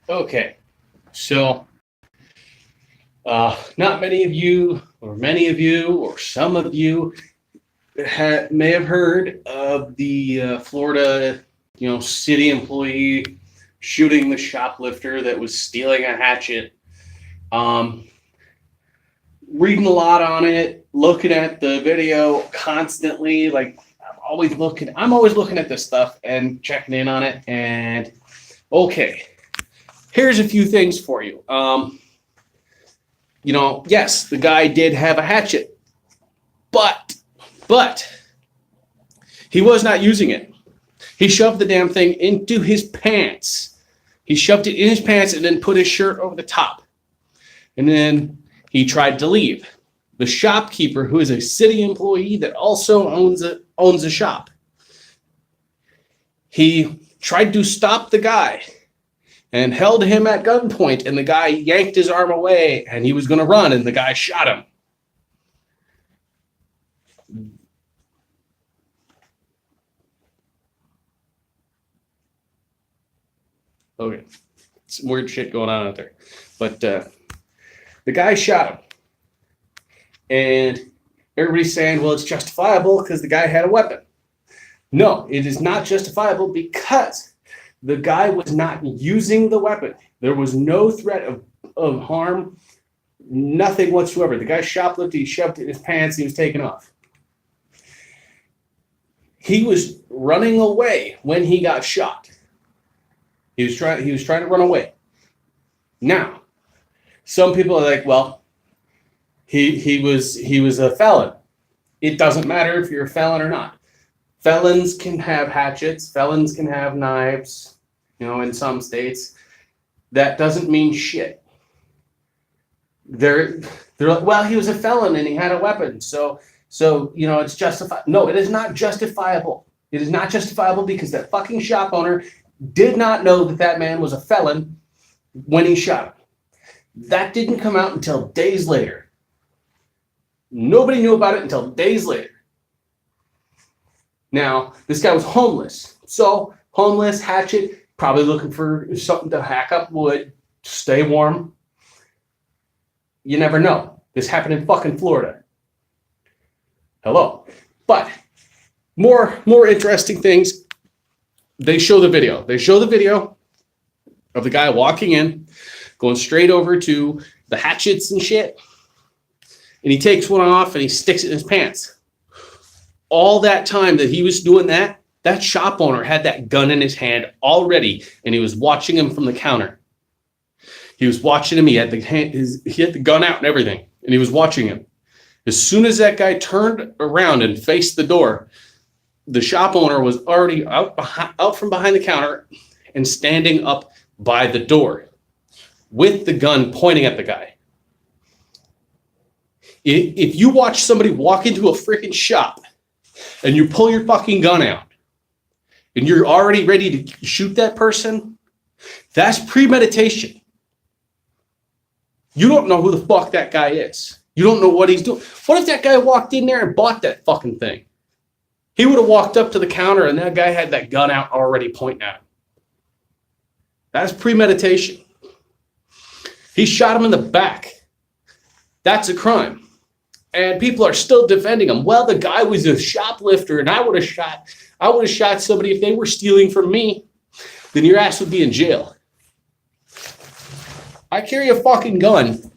Okay, so not many of you, or many of you, or some of you may have heard of the Florida, city employee shooting the shoplifter that was stealing a hatchet. Um, Reading a lot on it, looking at the video constantly. Like I'm always looking at this stuff and checking in on it. And okay, here's a few things for you. Yes, the guy did have a hatchet, but he was not using it. He shoved the damn thing into his pants. He shoved it in his pants and then put his shirt over the top. And then he tried to leave. The shopkeeper, who is a city employee that also owns a shop, he tried to stop the guy and held him at gunpoint, and the guy yanked his arm away, and he was going to run, and the guy shot him. Okay, some weird shit going on out there. But the guy shot him. And everybody's saying, well, it's justifiable because the guy had a weapon. No, it is not justifiable because the guy was not using the weapon. There was no threat of harm, nothing whatsoever. The guy shoplifted, he shoved it in his pants, he was taking off. He was running away when he got shot. He was trying to run away. Now, some people are like, well, he was a felon. It doesn't matter if you're a felon or not. Felons can have hatchets. Felons can have knives, in some states. That doesn't mean shit. They're like, well, he was a felon and he had a weapon. So it's justified. No, it is not justifiable. It is not justifiable because that fucking shop owner did not know that man was a felon when he shot him. That didn't come out until days later. Nobody knew about it until days later. Now, this guy was homeless. So, homeless, hatchet, probably looking for something to hack up wood, stay warm. You never know. This happened in fucking Florida. Hello. But more interesting things. They show the video. They show the video of the guy walking in, going straight over to the hatchets and shit. And he takes one off and he sticks it in his pants. All that time that he was doing that shop owner had that gun in his hand already, and he was watching him from the counter. He was watching him. He had the gun out and everything, and he was watching him. As soon as that guy turned around and faced the door, the shop owner was already out from behind the counter and standing up by the door with the gun pointing at the guy. If you watch somebody walk into a freaking shop and you pull your fucking gun out and you're already ready to shoot that person, that's premeditation. You don't know who the fuck that guy is. You don't know what he's doing. What if that guy walked in there and bought that fucking thing? He would have walked up to the counter and that guy had that gun out already pointing at him. That's premeditation. He shot him in the back. That's a crime. And people are still defending him. Well, the guy was a shoplifter, and I would have shot somebody if they were stealing from me. Then your ass would be in jail. I carry a fucking gun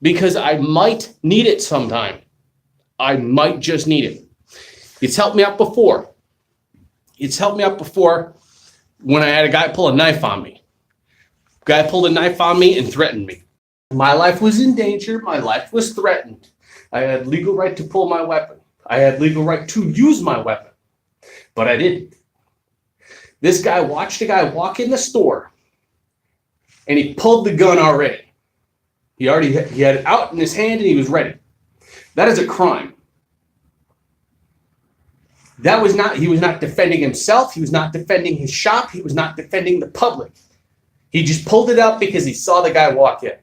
because I might need it sometime. I might just need it. It's helped me out before. It's helped me out before when I had a guy pull a knife on me. Guy pulled a knife on me and threatened me. My life was in danger. My life was threatened. I had legal right to pull my weapon. I had legal right to use my weapon. But I didn't. This guy watched a guy walk in the store and he pulled the gun already. He had it out in his hand and he was ready. That is a crime. He was not defending himself. He was not defending his shop. He was not defending the public. He just pulled it out because he saw the guy walk in.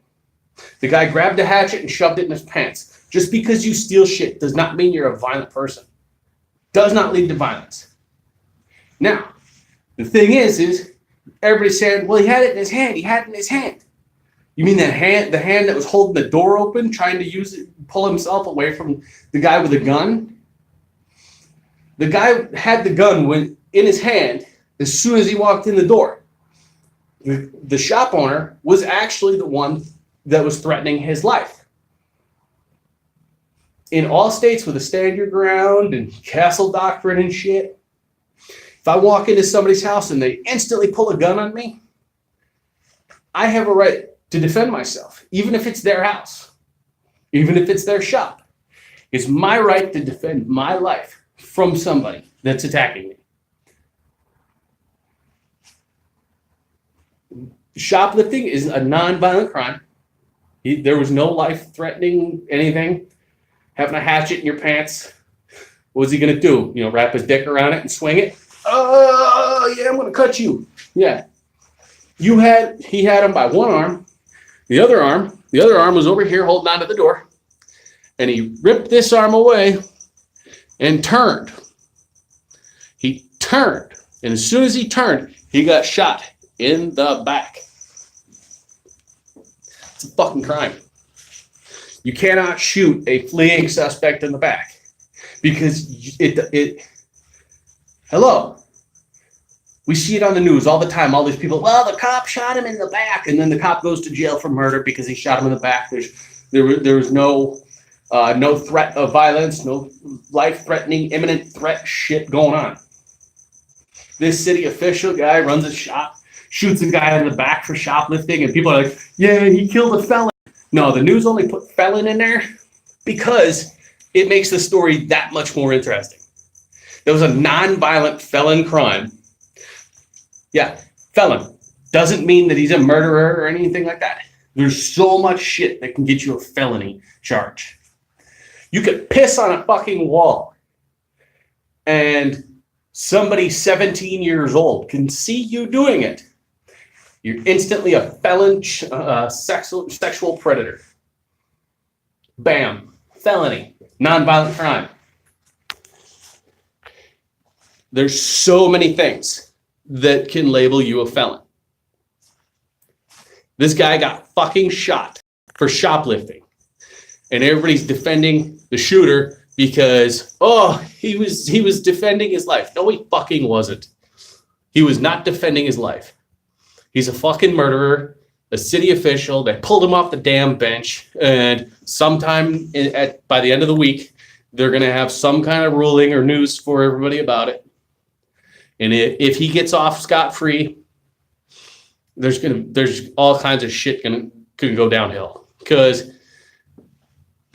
The guy grabbed a hatchet and shoved it in his pants. Just because you steal shit does not mean you're a violent person. Does not lead to violence. Now, the thing is Everybody's saying, well, he had it in his hand. He had it in his hand. You mean the hand that was holding the door open, trying to use it, pull himself away from the guy with the gun? The guy had the gun in his hand as soon as he walked in the door. The shop owner was actually the one that was threatening his life. In all states with a stand your ground and castle doctrine and shit, if I walk into somebody's house and they instantly pull a gun on me, I have a right to defend myself, even if it's their house, even if it's their shop. It's my right to defend my life from somebody that's attacking me. Shoplifting is a non-violent crime. There was no life-threatening anything. Having a hatchet in your pants, what was he going to do? Wrap his dick around it and swing it? Oh, yeah, I'm going to cut you. Yeah. He had him by one arm. The other arm was over here holding onto the door. And he ripped this arm away and turned. He turned. And as soon as he turned, he got shot in the back. It's a fucking crime. You cannot shoot a fleeing suspect in the back because hello. We see it on the news all the time. All these people, well, the cop shot him in the back, and then the cop goes to jail for murder because he shot him in the back. There was no threat of violence, no life-threatening, imminent threat shit going on. This city official guy runs a shop, shoots a guy in the back for shoplifting, and people are like, yeah, he killed a felon. No, the news only put felon in there because it makes the story that much more interesting. There was a non-violent felon crime. Yeah, felon. Doesn't mean that he's a murderer or anything like that. There's so much shit that can get you a felony charge. You could piss on a fucking wall and somebody 17 years old can see you doing it. You're instantly a felon, sexual predator. Bam. Felony. Nonviolent crime. There's so many things that can label you a felon. This guy got fucking shot for shoplifting. And everybody's defending the shooter because, he was defending his life. No, he fucking wasn't. He was not defending his life. He's a fucking murderer, a city official. They pulled him off the damn bench, and sometime by the end of the week, they're going to have some kind of ruling or news for everybody about it. And if he gets off scot-free, there's all kinds of shit can go downhill. Because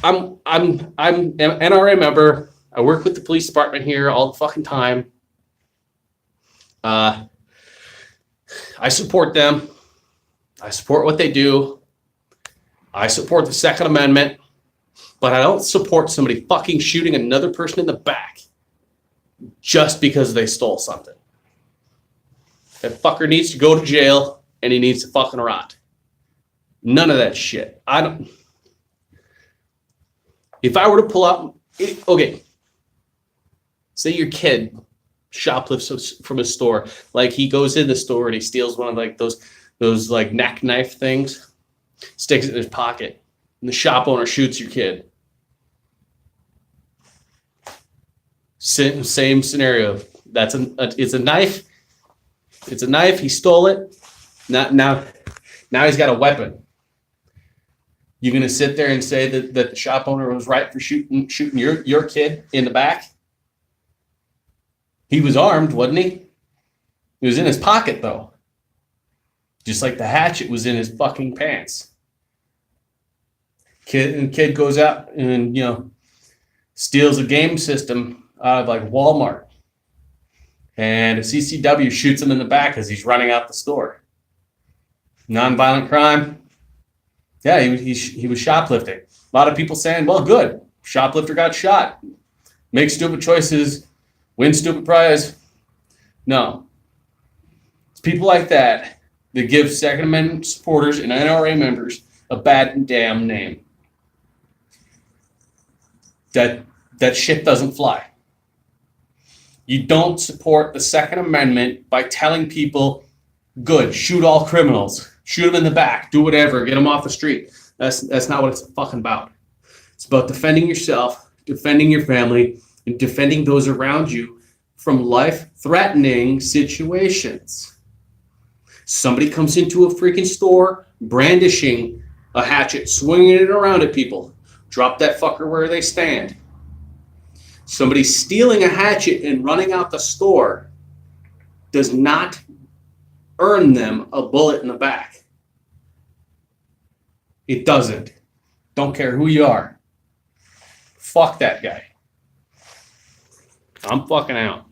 I'm an NRA member. I work with the police department here all the fucking time. I support them. I support what they do. I support the Second Amendment. But I don't support somebody fucking shooting another person in the back just because they stole something. That fucker needs to go to jail and he needs to fucking rot. None of that shit. If I were to pull up, okay, say your kid shoplifts from a store, like he goes in the store and he steals one of like those like neck knife things, sticks it in his pocket, and the shop owner shoots your kid. Same scenario. It's a knife. It's a knife. He stole it. Now he's got a weapon. You gonna sit there and say that the shop owner was right for shooting your kid in the back? He was armed, wasn't he? It was in his pocket though. Just like the hatchet was in his fucking pants. Kid goes out and steals a game system out of like Walmart. And a CCW shoots him in the back as he's running out the store. Nonviolent crime. Yeah, he was shoplifting. A lot of people saying, well, good. Shoplifter got shot. Make stupid choices. Win stupid prize. No. It's people like that give Second Amendment supporters and NRA members a bad damn name. That shit doesn't fly. You don't support the Second Amendment by telling people Good. Shoot all criminals. Shoot them in the back. Do whatever. Get them off the street. That's not what it's fucking about. It's about defending yourself, defending your family, and defending those around you from life-threatening situations. Somebody comes into a freaking store brandishing a hatchet, swinging it around at people. Drop that fucker where they stand. Somebody stealing a hatchet and running out the store does not earn them a bullet in the back. It doesn't. Don't care who you are. Fuck that guy. I'm fucking out.